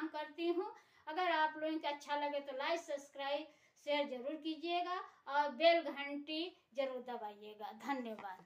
प्रणाम करती हूँ। अगर आप लोगों को अच्छा लगे तो लाइक सब्सक्राइब शेयर जरूर कीजिएगा और बेल घंटी जरूर दबाइएगा। धन्यवाद।